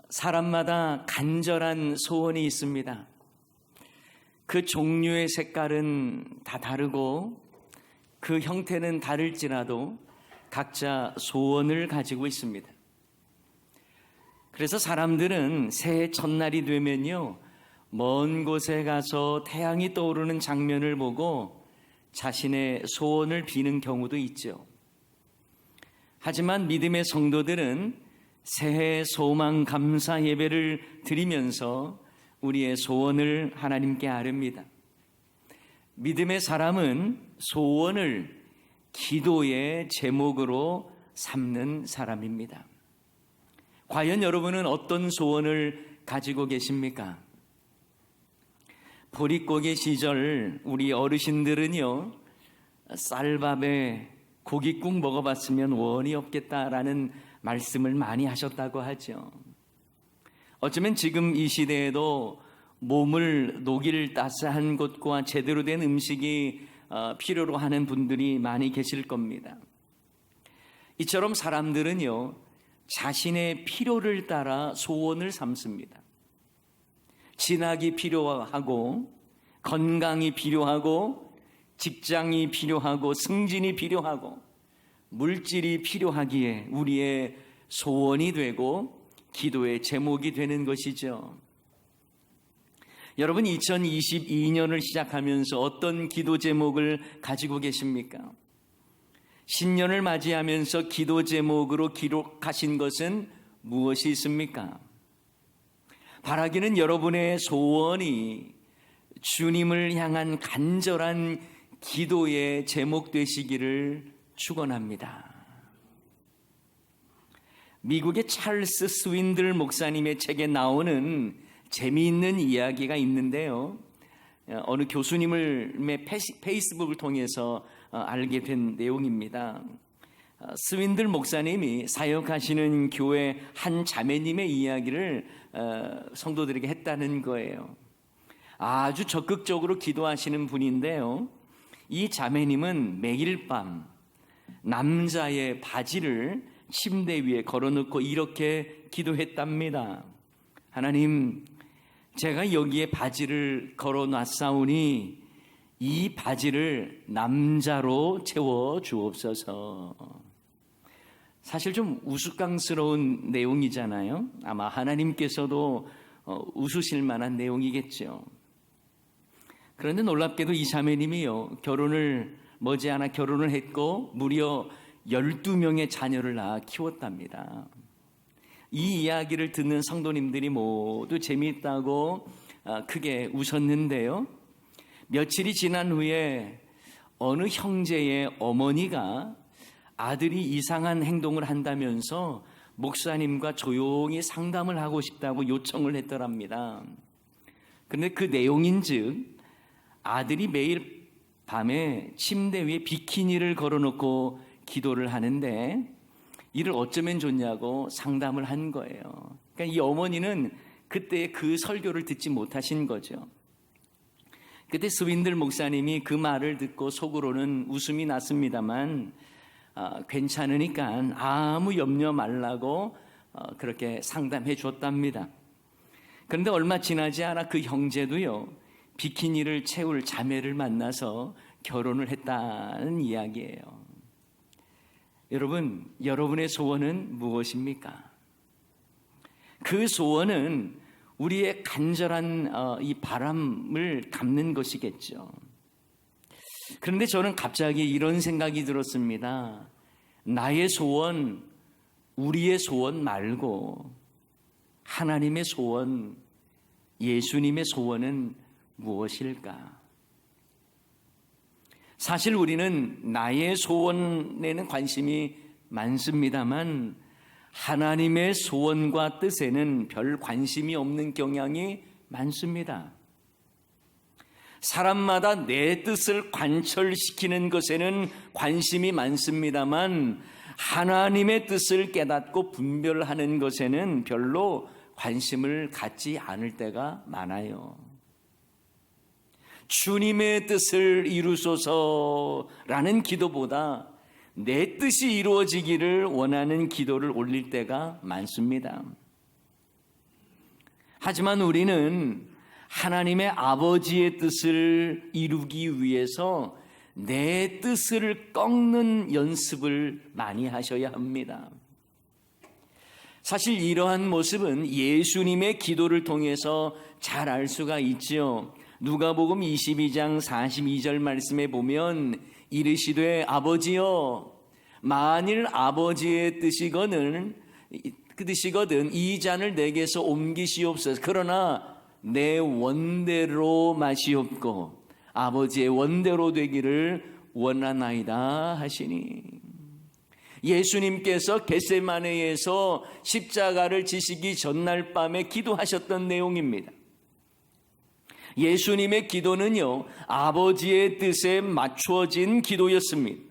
사람마다 간절한 소원이 있습니다. 그 종류의 색깔은 다 다르고 그 형태는 다를지라도 각자 소원을 가지고 있습니다. 그래서 사람들은 새해 첫날이 되면요, 먼 곳에 가서 태양이 떠오르는 장면을 보고 자신의 소원을 비는 경우도 있죠. 하지만 믿음의 성도들은 새해 소망 감사 예배를 드리면서 우리의 소원을 하나님께 아릅니다. 믿음의 사람은 소원을 기도의 제목으로 삼는 사람입니다. 과연 여러분은 어떤 소원을 가지고 계십니까? 보릿고개 시절 우리 어르신들은요, 쌀밥에 고깃국 먹어봤으면 원이 없겠다라는 말씀을 많이 하셨다고 하죠. 어쩌면 지금 이 시대에도 몸을 녹일 따스한 것과 제대로 된 음식이 필요로 하는 분들이 많이 계실 겁니다. 이처럼 사람들은요, 자신의 필요를 따라 소원을 삼습니다. 진학이 필요하고, 건강이 필요하고, 직장이 필요하고, 승진이 필요하고, 물질이 필요하기에 우리의 소원이 되고 기도의 제목이 되는 것이죠. 여러분, 2022년을 시작하면서 어떤 기도 제목을 가지고 계십니까? 신년을 맞이하면서 기도 제목으로 기록하신 것은 무엇이 있습니까? 바라기는 여러분의 소원이 주님을 향한 간절한 기도의 제목 되시기를 축원합니다. 미국의 찰스 스윈들 목사님의 책에 나오는 재미있는 이야기가 있는데요, 어느 교수님의 페이스북을 통해서 알게 된 내용입니다. 스윈들 목사님이 사역하시는 교회 한 자매님의 이야기를 성도들에게 했다는 거예요. 아주 적극적으로 기도하시는 분인데요, 이 자매님은 매일 밤 남자의 바지를 침대 위에 걸어놓고 이렇게 기도했답니다. 하나님, 제가 여기에 바지를 걸어놨사오니 이 바지를 남자로 채워 주옵소서. 사실 좀 우스꽝스러운 내용이잖아요. 아마 하나님께서도 웃으실 만한 내용이겠죠. 그런데 놀랍게도 이 자매님이요, 머지않아 결혼을 했고 무려 12명의 자녀를 낳아 키웠답니다. 이 이야기를 듣는 성도님들이 모두 재미있다고 크게 웃었는데요, 며칠이 지난 후에 어느 형제의 어머니가 아들이 이상한 행동을 한다면서 목사님과 조용히 상담을 하고 싶다고 요청을 했더랍니다. 그런데 그 내용인즉 아들이 매일 밤에 침대 위에 비키니를 걸어놓고 기도를 하는데 이를 어쩌면 좋냐고 상담을 한 거예요. 그러니까 이 어머니는 그때 그 설교를 듣지 못하신 거죠. 그때 스윈들 목사님이 그 말을 듣고 속으로는 웃음이 났습니다만 괜찮으니까 아무 염려 말라고 그렇게 상담해 줬답니다. 그런데 얼마 지나지 않아 그 형제도요, 비키니를 채울 자매를 만나서 결혼을 했다는 이야기예요. 여러분, 여러분의 소원은 무엇입니까? 그 소원은 우리의 간절한 이 바람을 담는 것이겠죠. 그런데 저는 갑자기 이런 생각이 들었습니다. 나의 소원, 우리의 소원 말고 하나님의 소원, 예수님의 소원은 무엇일까? 사실 우리는 나의 소원에는 관심이 많습니다만 하나님의 소원과 뜻에는 별 관심이 없는 경향이 많습니다. 사람마다 내 뜻을 관철시키는 것에는 관심이 많습니다만 하나님의 뜻을 깨닫고 분별하는 것에는 별로 관심을 갖지 않을 때가 많아요. 주님의 뜻을 이루소서라는 기도보다 내 뜻이 이루어지기를 원하는 기도를 올릴 때가 많습니다. 하지만 우리는 하나님의 아버지의 뜻을 이루기 위해서 내 뜻을 꺾는 연습을 많이 하셔야 합니다. 사실 이러한 모습은 예수님의 기도를 통해서 잘 알 수가 있죠. 누가복음 22장 42절 말씀에 보면 이르시되 만일 아버지의 뜻이거든 이 잔을 내게서 옮기시옵소서. 그러나 내 원대로 마시옵고 아버지의 원대로 되기를 원하나이다 하시니, 예수님께서 겟세마네에서 십자가를 지시기 전날 밤에 기도하셨던 내용입니다. 예수님의 기도는요, 아버지의 뜻에 맞추어진 기도였습니다.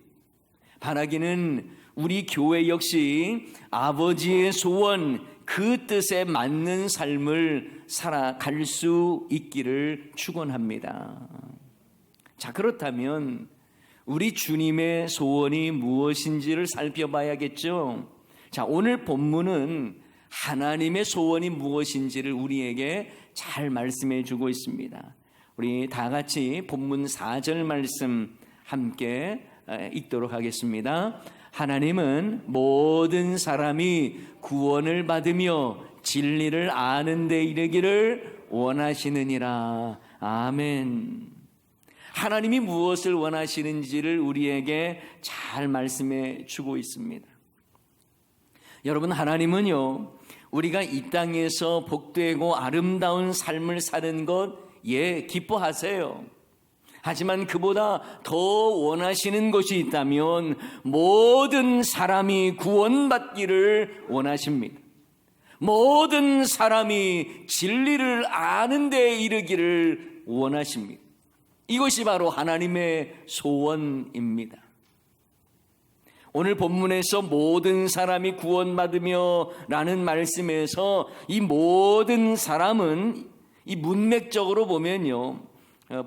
바라기는 우리 교회 역시 아버지의 소원, 그 뜻에 맞는 삶을 살아갈 수 있기를 축원합니다. 자, 그렇다면 우리 주님의 소원이 무엇인지를 살펴봐야겠죠. 자, 오늘 본문은 하나님의 소원이 무엇인지를 우리에게 잘 말씀해 주고 있습니다. 우리 다 같이 본문 4절 말씀 함께 읽도록 하겠습니다. 하나님은 모든 사람이 구원을 받으며 진리를 아는 데 이르기를 원하시느니라. 아멘. 하나님이 무엇을 원하시는지를 우리에게 잘 말씀해 주고 있습니다. 여러분, 하나님은요, 우리가 이 땅에서 복되고 아름다운 삶을 사는 것, 기뻐하세요. 하지만 그보다 더 원하시는 것이 있다면 모든 사람이 구원받기를 원하십니다. 모든 사람이 진리를 아는 데 이르기를 원하십니다. 이것이 바로 하나님의 소원입니다. 오늘 본문에서 모든 사람이 구원받으며 라는 말씀에서 이 모든 사람은 이 문맥적으로 보면요,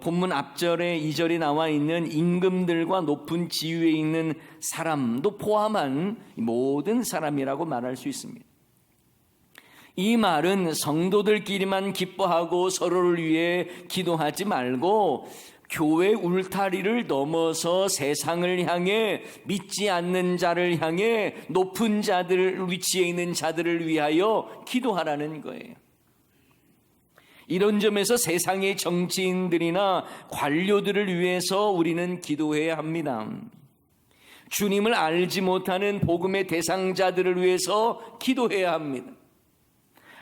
본문 앞절에 2절이 나와 있는 임금들과 높은 지위에 있는 사람도 포함한 모든 사람이라고 말할 수 있습니다. 이 말은 성도들끼리만 기뻐하고 서로를 위해 기도하지 말고 교회 울타리를 넘어서 세상을 향해, 믿지 않는 자를 향해, 높은 자들 위치에 있는 자들을 위하여 기도하라는 거예요. 이런 점에서 세상의 정치인들이나 관료들을 위해서 우리는 기도해야 합니다. 주님을 알지 못하는 복음의 대상자들을 위해서 기도해야 합니다.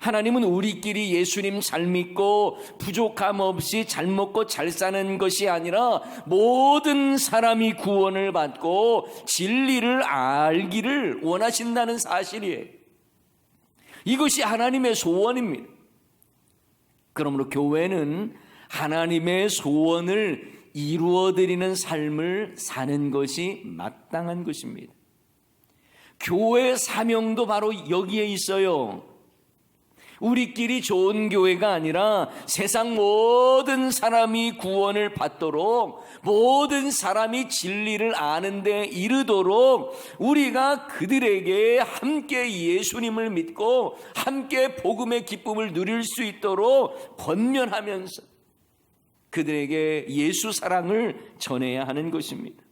하나님은 우리끼리 예수님 잘 믿고 부족함 없이 잘 먹고 잘 사는 것이 아니라 모든 사람이 구원을 받고 진리를 알기를 원하신다는 사실이에요. 이것이 하나님의 소원입니다. 그러므로 교회는 하나님의 소원을 이루어드리는 삶을 사는 것이 마땅한 것입니다. 교회의 사명도 바로 여기에 있어요. 우리끼리 좋은 교회가 아니라 세상 모든 사람이 구원을 받도록, 모든 사람이 진리를 아는 데 이르도록 우리가 그들에게 함께 예수님을 믿고 함께 복음의 기쁨을 누릴 수 있도록 권면하면서 그들에게 예수 사랑을 전해야 하는 것입니다.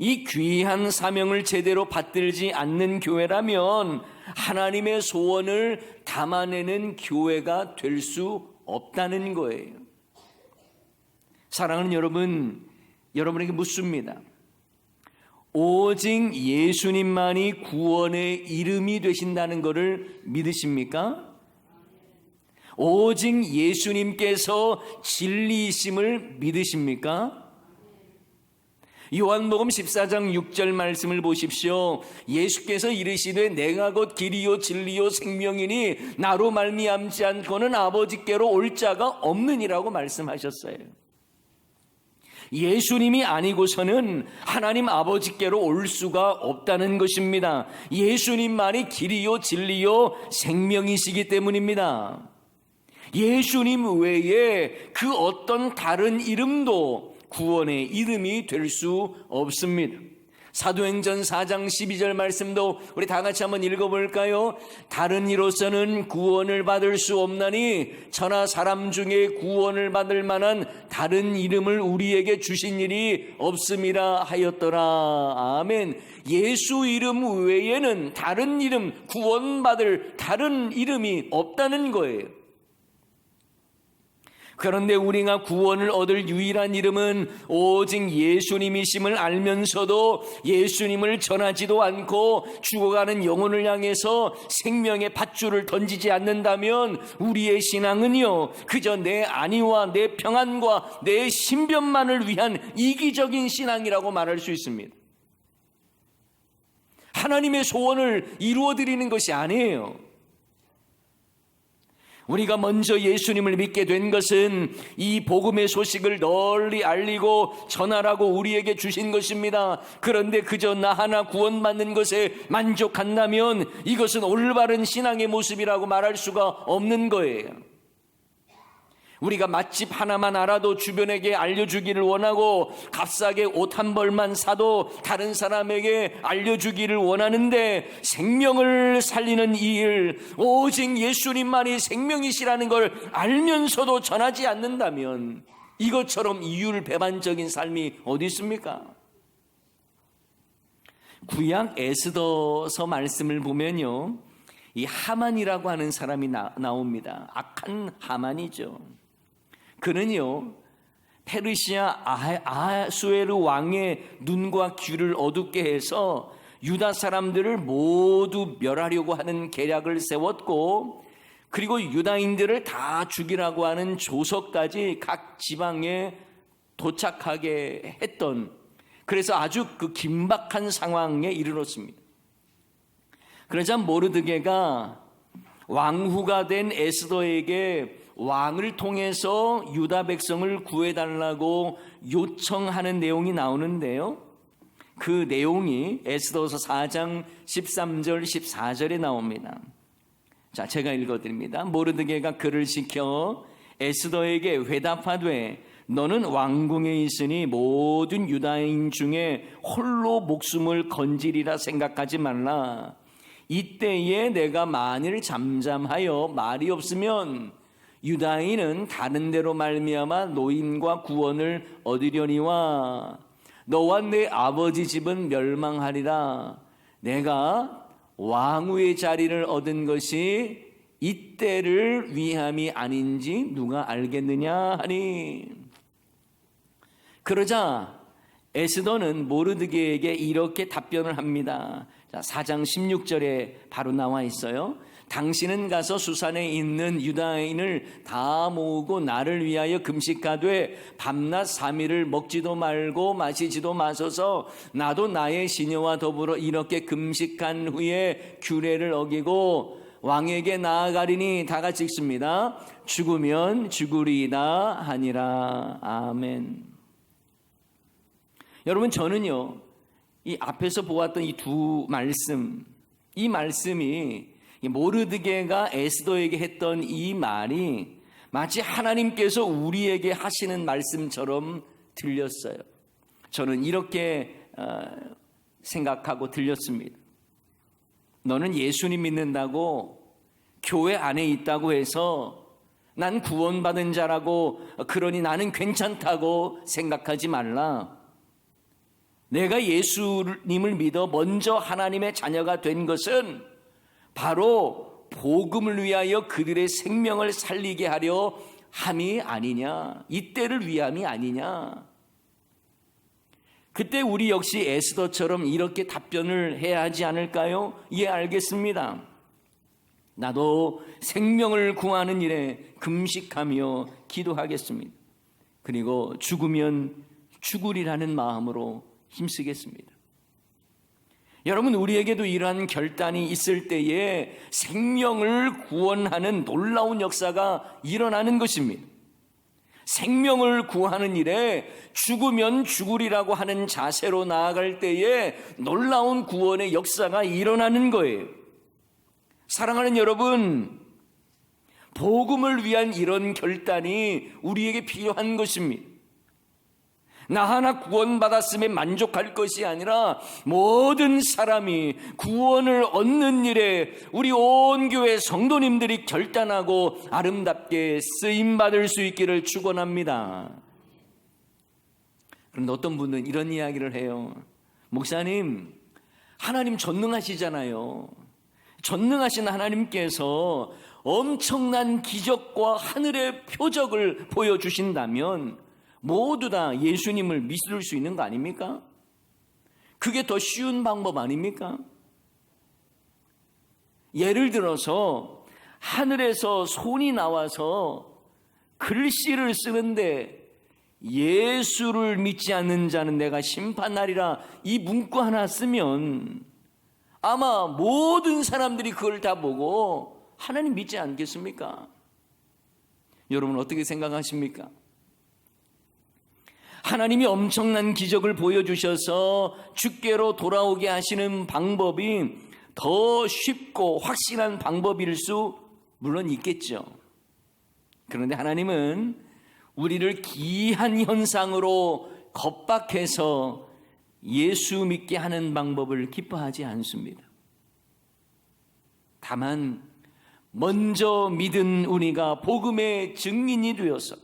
이 귀한 사명을 제대로 받들지 않는 교회라면 하나님의 소원을 담아내는 교회가 될 수 없다는 거예요. 사랑하는 여러분, 여러분에게 묻습니다. 오직 예수님만이 구원의 이름이 되신다는 것을 믿으십니까? 오직 예수님께서 진리이심을 믿으십니까? 요한복음 14장 6절 말씀을 보십시오. 예수께서 이르시되 내가 곧 길이요 진리요 생명이니 나로 말미암지 않고는 아버지께로 올 자가 없느니라고 말씀하셨어요. 예수님이 아니고서는 하나님 아버지께로 올 수가 없다는 것입니다. 예수님만이 길이요 진리요 생명이시기 때문입니다. 예수님 외에 그 어떤 다른 이름도 구원의 이름이 될 수 없습니다. 사도행전 4장 12절 말씀도 우리 다 같이 한번 읽어볼까요? 다른 이로서는 구원을 받을 수 없나니 천하 사람 중에 구원을 받을 만한 다른 이름을 우리에게 주신 일이 없음이라 하였더라. 아멘. 예수 이름 외에는 다른 이름, 구원받을 다른 이름이 없다는 거예요. 그런데 우리가 구원을 얻을 유일한 이름은 오직 예수님이심을 알면서도 예수님을 전하지도 않고 죽어가는 영혼을 향해서 생명의 밧줄을 던지지 않는다면 우리의 신앙은요, 그저 내 안위와 내 평안과 내 신변만을 위한 이기적인 신앙이라고 말할 수 있습니다. 하나님의 소원을 이루어드리는 것이 아니에요. 우리가 먼저 예수님을 믿게 된 것은 이 복음의 소식을 널리 알리고 전하라고 우리에게 주신 것입니다. 그런데 그저 나 하나 구원받는 것에 만족한다면 이것은 올바른 신앙의 모습이라고 말할 수가 없는 거예요. 우리가 맛집 하나만 알아도 주변에게 알려주기를 원하고 값싸게 옷 한 벌만 사도 다른 사람에게 알려주기를 원하는데 생명을 살리는 이 일, 오직 예수님만이 생명이시라는 걸 알면서도 전하지 않는다면 이것처럼 이율배반적인 삶이 어디 있습니까? 구약 에스더서 말씀을 보면요, 이 하만이라고 하는 사람이 나옵니다. 악한 하만이죠. 그는요, 페르시아 아하수에르 왕의 눈과 귀를 어둡게 해서 유다 사람들을 모두 멸하려고 하는 계략을 세웠고, 그리고 유다인들을 다 죽이라고 하는 조서까지 각 지방에 도착하게 했던, 그래서 아주 그 긴박한 상황에 이르렀습니다. 그러자 모르드게가 왕후가 된 에스더에게 왕을 통해서 유다 백성을 구해달라고 요청하는 내용이 나오는데요, 그 내용이 에스더서 4장 13절 14절에 나옵니다. 자, 제가 읽어드립니다. 모르드게가 그를 시켜 에스더에게 회답하되 너는 왕궁에 있으니 모든 유다인 중에 홀로 목숨을 건지리라 생각하지 말라. 이때에 내가 만일 잠잠하여 말이 없으면 유다인은 다른 데로 말미암아 노임과 구원을 얻으려니와 너와 내 아버지 집은 멸망하리라. 내가 왕후의 자리를 얻은 것이 이때를 위함이 아닌지 누가 알겠느냐 하니, 그러자 에스더는 모르드게에게 이렇게 답변을 합니다. 자, 4장 16절에 바로 나와 있어요. 당신은 가서 수산에 있는 유다인을 다 모으고 나를 위하여 금식하되 밤낮 3일을 먹지도 말고 마시지도 마소서. 나도 나의 시녀와 더불어 이렇게 금식한 후에 규례를 어기고 왕에게 나아가리니, 다 같이 읽습니다. 죽으면 죽으리이다 하니라. 아멘. 여러분, 저는요, 이 앞에서 보았던 이 두 말씀, 이 말씀이 모르드게가 에스더에게 했던 이 말이 마치 하나님께서 우리에게 하시는 말씀처럼 들렸어요. 저는 이렇게 생각하고 들렸습니다. 너는 예수님 믿는다고, 교회 안에 있다고 해서 난 구원받은 자라고, 그러니 나는 괜찮다고 생각하지 말라. 내가 예수님을 믿어 먼저 하나님의 자녀가 된 것은 바로 복음을 위하여 그들의 생명을 살리게 하려 함이 아니냐, 이때를 위함이 아니냐. 그때 우리 역시 에스더처럼 이렇게 답변을 해야 하지 않을까요? 예, 알겠습니다. 나도 생명을 구하는 일에 금식하며 기도하겠습니다. 그리고 죽으면 죽으리라는 마음으로 힘쓰겠습니다. 여러분, 우리에게도 이러한 결단이 있을 때에 생명을 구원하는 놀라운 역사가 일어나는 것입니다. 생명을 구하는 일에 죽으면 죽으리라고 하는 자세로 나아갈 때에 놀라운 구원의 역사가 일어나는 거예요. 사랑하는 여러분, 복음을 위한 이런 결단이 우리에게 필요한 것입니다. 나 하나 구원받았음에 만족할 것이 아니라 모든 사람이 구원을 얻는 일에 우리 온 교회 성도님들이 결단하고 아름답게 쓰임받을 수 있기를 축원합니다. 그런데 어떤 분은 이런 이야기를 해요. 목사님, 하나님 전능하시잖아요. 전능하신 하나님께서 엄청난 기적과 하늘의 표적을 보여주신다면 모두 다 예수님을 믿을 수 있는 거 아닙니까? 그게 더 쉬운 방법 아닙니까? 예를 들어서 하늘에서 손이 나와서 글씨를 쓰는데 예수를 믿지 않는 자는 내가 심판하리라 이 문구 하나 쓰면 아마 모든 사람들이 그걸 다 보고 하나님 믿지 않겠습니까? 여러분 어떻게 생각하십니까? 하나님이 엄청난 기적을 보여주셔서 주께로 돌아오게 하시는 방법이 더 쉽고 확실한 방법일 수 물론 있겠죠. 그런데 하나님은 우리를 기이한 현상으로 겁박해서 예수 믿게 하는 방법을 기뻐하지 않습니다. 다만 먼저 믿은 우리가 복음의 증인이 되어서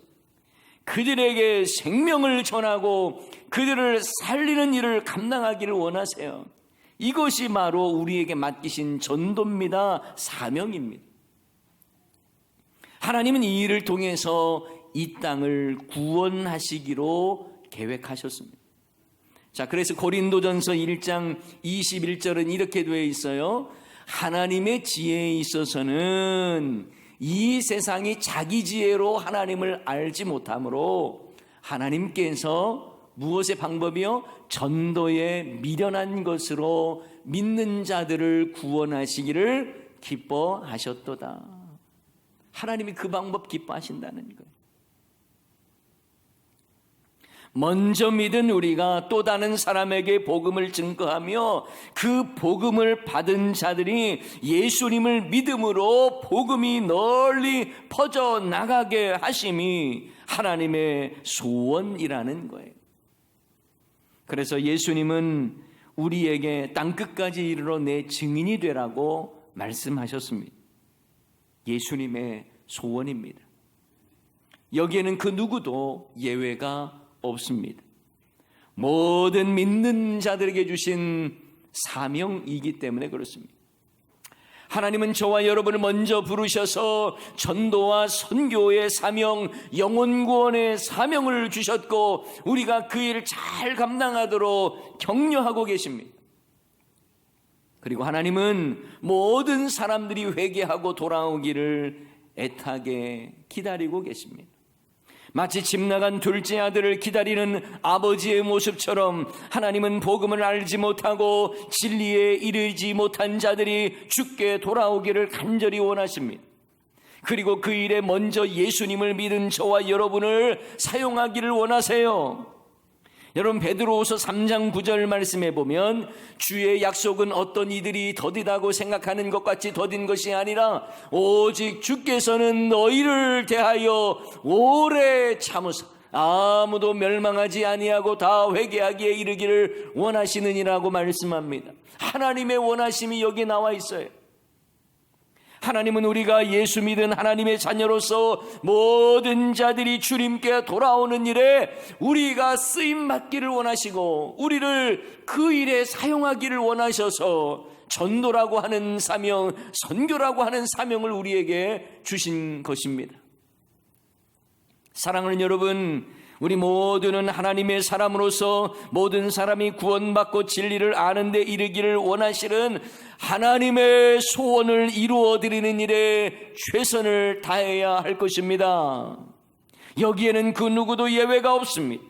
그들에게 생명을 전하고 그들을 살리는 일을 감당하기를 원하세요. 이것이 바로 우리에게 맡기신 전도입니다. 사명입니다. 하나님은 이 일을 통해서 이 땅을 구원하시기로 계획하셨습니다. 자, 그래서 고린도전서 1장 21절은 이렇게 되어 있어요. 하나님의 지혜에 있어서는 이 세상이 자기 지혜로 하나님을 알지 못하므로 하나님께서 무엇의 방법이요? 전도에 미련한 것으로 믿는 자들을 구원하시기를 기뻐하셨도다. 하나님이 그 방법 기뻐하신다는 거예요. 먼저 믿은 우리가 또 다른 사람에게 복음을 증거하며 그 복음을 받은 자들이 예수님을 믿음으로 복음이 널리 퍼져나가게 하심이 하나님의 소원이라는 거예요. 그래서 예수님은 우리에게 땅끝까지 이르러 내 증인이 되라고 말씀하셨습니다. 예수님의 소원입니다. 여기에는 그 누구도 예외가 없습니다. 모든 믿는 자들에게 주신 사명이기 때문에 그렇습니다. 하나님은 저와 여러분을 먼저 부르셔서 전도와 선교의 사명, 영혼 구원의 사명을 주셨고 우리가 그 일을 잘 감당하도록 격려하고 계십니다. 그리고 하나님은 모든 사람들이 회개하고 돌아오기를 애타게 기다리고 계십니다. 마치 집 나간 둘째 아들을 기다리는 아버지의 모습처럼 하나님은 복음을 알지 못하고 진리에 이르지 못한 자들이 주께 돌아오기를 간절히 원하십니다. 그리고 그 일에 먼저 예수님을 믿은 저와 여러분을 사용하기를 원하세요. 여러분 베드로후서 3장 9절 말씀해 보면 주의 약속은 어떤 이들이 더디다고 생각하는 것 같이 더딘 것이 아니라 오직 주께서는 너희를 대하여 오래 참으사 아무도 멸망하지 아니하고 다 회개하기에 이르기를 원하시느니라고 말씀합니다. 하나님의 원하심이 여기 나와 있어요. 하나님은 우리가 예수 믿은 하나님의 자녀로서 모든 자들이 주님께 돌아오는 일에 우리가 쓰임받기를 원하시고 우리를 그 일에 사용하기를 원하셔서 전도라고 하는 사명, 선교라고 하는 사명을 우리에게 주신 것입니다. 사랑하는 여러분, 우리 모두는 하나님의 사람으로서 모든 사람이 구원받고 진리를 아는 데 이르기를 원하시는 하나님의 소원을 이루어드리는 일에 최선을 다해야 할 것입니다. 여기에는 그 누구도 예외가 없습니다.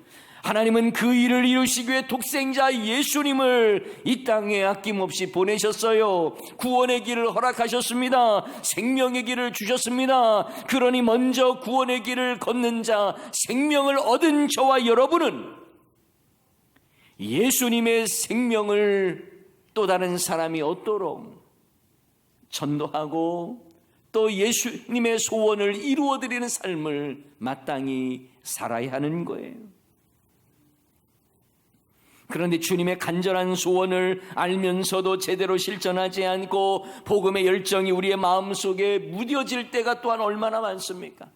하나님은 그 일을 이루시기 위해 독생자 예수님을 이 땅에 아낌없이 보내셨어요. 구원의 길을 허락하셨습니다. 생명의 길을 주셨습니다. 그러니 먼저 구원의 길을 걷는 자, 생명을 얻은 저와 여러분은 예수님의 생명을 또 다른 사람이 얻도록 전도하고 또 예수님의 소원을 이루어드리는 삶을 마땅히 살아야 하는 거예요. 그런데 주님의 간절한 소원을 알면서도 제대로 실천하지 않고 복음의 열정이 우리의 마음속에 무뎌질 때가 또한 얼마나 많습니까?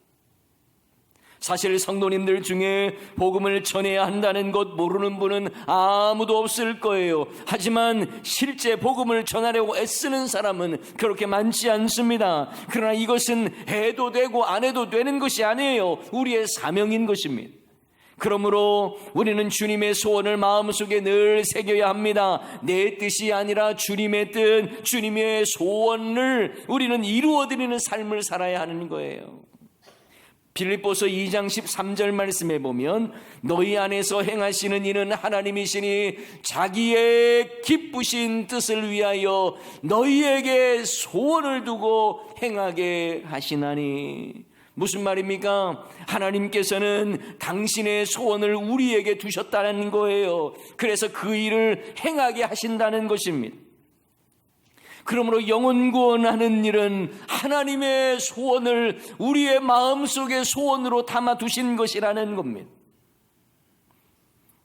사실 성도님들 중에 복음을 전해야 한다는 것 모르는 분은 아무도 없을 거예요. 하지만 실제 복음을 전하려고 애쓰는 사람은 그렇게 많지 않습니다. 그러나 이것은 해도 되고 안 해도 되는 것이 아니에요. 우리의 사명인 것입니다. 그러므로 우리는 주님의 소원을 마음속에 늘 새겨야 합니다. 내 뜻이 아니라 주님의 뜻, 주님의 소원을 우리는 이루어드리는 삶을 살아야 하는 거예요. 빌립보서 2장 13절 말씀에 보면 너희 안에서 행하시는 이는 하나님이시니 자기의 기쁘신 뜻을 위하여 너희에게 소원을 두고 행하게 하시나니. 무슨 말입니까? 하나님께서는 당신의 소원을 우리에게 두셨다는 거예요. 그래서 그 일을 행하게 하신다는 것입니다. 그러므로 영혼 구원하는 일은 하나님의 소원을 우리의 마음속에 소원으로 담아두신 것이라는 겁니다.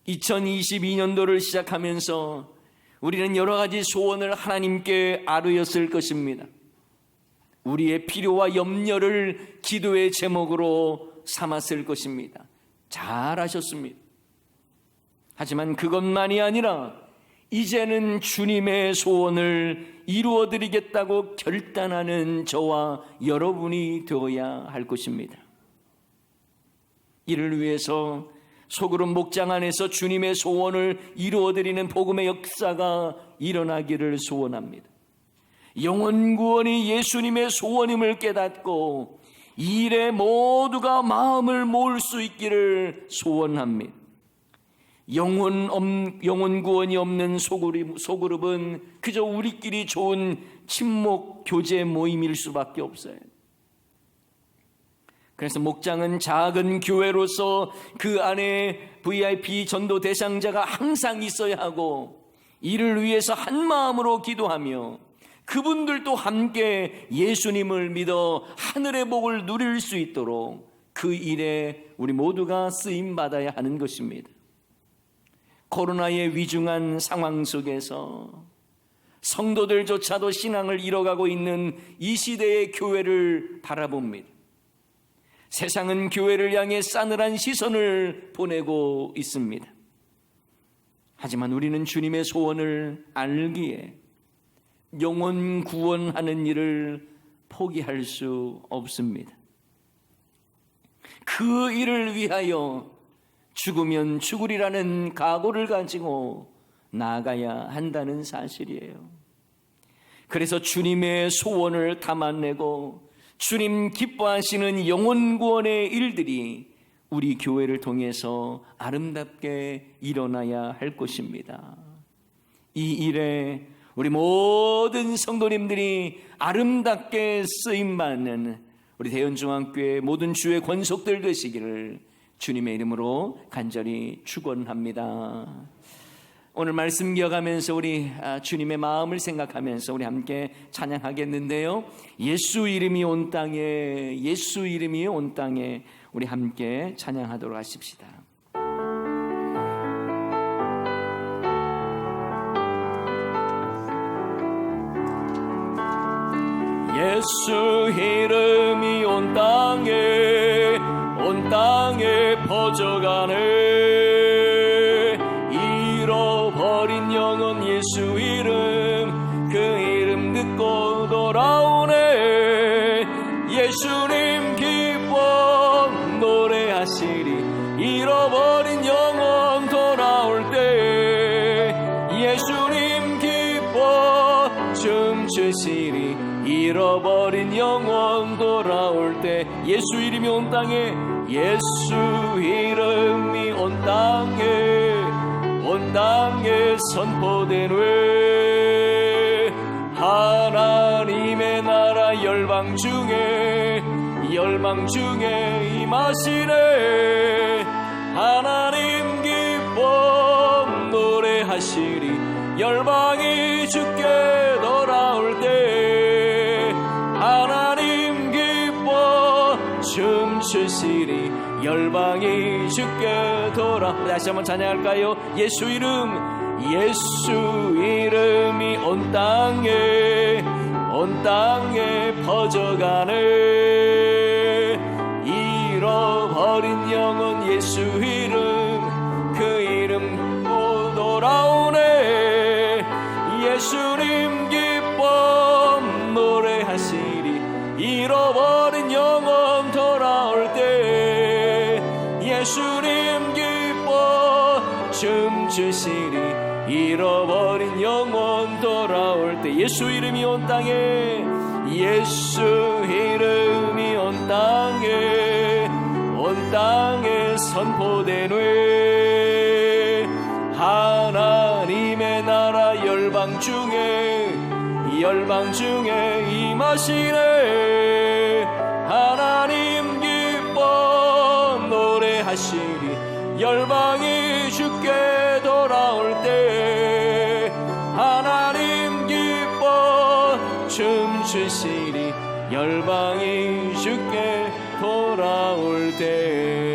2022년도를 시작하면서 우리는 여러 가지 소원을 하나님께 아뢰었을 것입니다. 우리의 필요와 염려를 기도의 제목으로 삼았을 것입니다. 잘하셨습니다. 하지만 그것만이 아니라 이제는 주님의 소원을 이루어드리겠다고 결단하는 저와 여러분이 되어야 할 것입니다. 이를 위해서 소그룹 목장 안에서 주님의 소원을 이루어드리는 복음의 역사가 일어나기를 소원합니다. 영혼 구원이 예수님의 소원임을 깨닫고 이 일에 모두가 마음을 모을 수 있기를 소원합니다. 영혼 구원이 없는 소그룹은 그저 우리끼리 좋은 친목 교제 모임일 수밖에 없어요. 그래서 목장은 작은 교회로서 그 안에 VIP 전도 대상자가 항상 있어야 하고 이를 위해서 한 마음으로 기도하며 그분들도 함께 예수님을 믿어 하늘의 복을 누릴 수 있도록 그 일에 우리 모두가 쓰임받아야 하는 것입니다. 코로나의 위중한 상황 속에서 성도들조차도 신앙을 잃어가고 있는 이 시대의 교회를 바라봅니다. 세상은 교회를 향해 싸늘한 시선을 보내고 있습니다. 하지만 우리는 주님의 소원을 알기에 영혼 구원하는 일을 포기할 수 없습니다. 그 일을 위하여 죽으면 죽으리라는 각오를 가지고 나아가야 한다는 사실이에요. 그래서 주님의 소원을 담아내고 주님 기뻐하시는 영혼 구원의 일들이 우리 교회를 통해서 아름답게 일어나야 할 것입니다. 이 일에 우리 모든 성도님들이 아름답게 쓰임받는 우리 대연중앙교회 모든 주의 권속들 되시기를 주님의 이름으로 간절히 축원합니다. 오늘 말씀 기억하면서 우리 주님의 마음을 생각하면서 우리 함께 찬양하겠는데요. 예수 이름이 온 땅에, 예수 이름이 온 땅에 우리 함께 찬양하도록 하십시다. 예수 이름이 온 땅에 퍼져가네. 잃어버린 영혼 예수 이름, 그 이름 듣고 돌아오네. 예수님 기뻐 노래하시리. 잃어버린 영혼 돌아올 때 예수님 기뻐 춤추시리. 잃어버린 영혼 돌아올 때 예수 이름이 온 땅에, 예수 이름이 온 땅에 선포되네. 하나님의 나라 열방 중에 임하시네. 하나님 기뻐 노래하시리. 열방이 주께 돌아올 때 하나님 기뻐 춤추시리. 열방이 주께 돌아. 다시 한번 찬양할까요? 예수 이름이 온 땅에 퍼져가네. 잃어버린 영혼 예수 이름, 그 이름 또 돌아오네. 예수님 기뻐 노래하시리. 잃어버린 영혼 돌아올 때 예수님 기뻐 춤추시리. 잃어버린 영혼 돌아올 때 예수 이름이 온 땅에, 예수 이름이 온 땅에 선포되네. 하나님의 나라 열방 중에 임하시네. 하나님 기뻐 노래하시리. 열방이 주께 돌아올 때 하나님 기뻐 춤추시리. 열방이 주께 돌아올 때